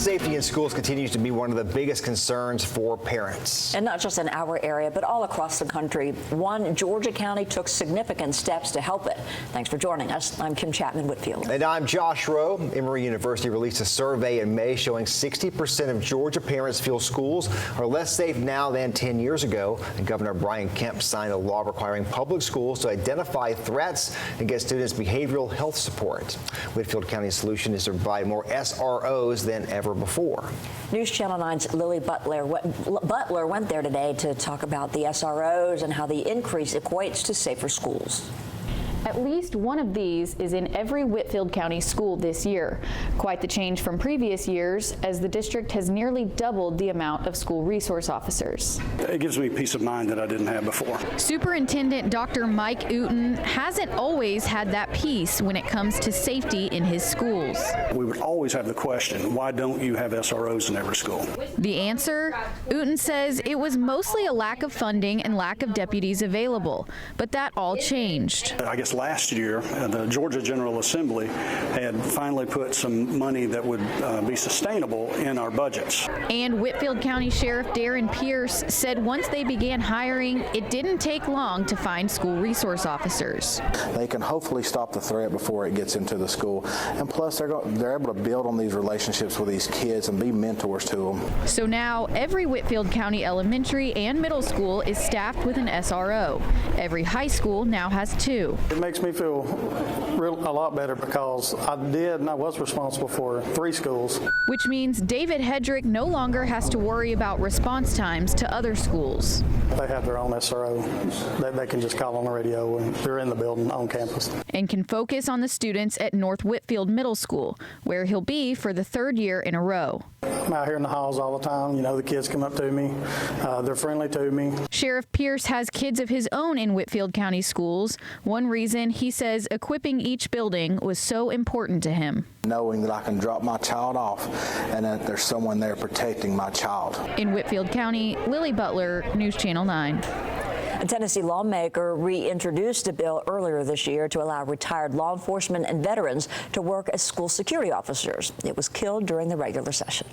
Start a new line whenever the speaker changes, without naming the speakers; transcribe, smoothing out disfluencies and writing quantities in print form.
safety in schools continues to be one of the biggest concerns for parents.
And not just in our area, but all across the country. Georgia County took significant steps to help it. Thanks for joining us. I'm Kim Chapman-Whitfield.
And I'm Josh Rowe. Emory University released a survey in May showing 60% of Georgia parents feel schools are less safe now than 10 years ago. And Governor Brian Kemp signed a law requiring public schools to identify threats and get students behavioral health support. Whitfield County's solution is to provide more SROs than ever before.
News Channel 9's Lily Butler went there today to talk about the SROs and how the increase equates to safer schools.
At least one of these is in every Whitfield County school this year. Quite the change from previous years, as the district has nearly doubled the amount of school resource officers.
It gives me peace of mind that I didn't have before.
Superintendent Dr. Mike Uten hasn't always had that peace when it comes to safety in his schools.
We would always have the question, why don't you have SROs in every school?
The answer? Uten says it was mostly a lack of funding and lack of deputies available, but that all changed.
I guess last year, the Georgia General Assembly had finally put some money that would be sustainable in our budgets.
And Whitfield County Sheriff Darren Pierce said once they began hiring, it didn't take long to find school resource officers.
They can hopefully stop the threat before it gets into the school. And plus, they're able to build on these relationships with these kids and be mentors to them.
So now every Whitfield County elementary and middle school is staffed with an SRO. Every high school now has 2.
It makes me feel a lot better because I was responsible for 3 schools.
Which means David Hedrick no longer has to worry about response times to other schools.
They have their own SRO that they can just call on the radio and they're in the building on campus.
And can focus on the students at North Whitfield Middle School, where he'll be for the 3rd year in a row.
I'm out here in the halls all the time. You know, the kids come up to me. They're friendly to me.
Sheriff Pierce has kids of his own in Whitfield County schools. One reason he says equipping each building was so important to him.
Knowing that I can drop my child off and that there's someone there protecting my child.
In Whitfield County, Lily Butler, News Channel 9.
A Tennessee lawmaker reintroduced a bill earlier this year to allow retired law enforcement and veterans to work as school security officers. It was killed during the regular session.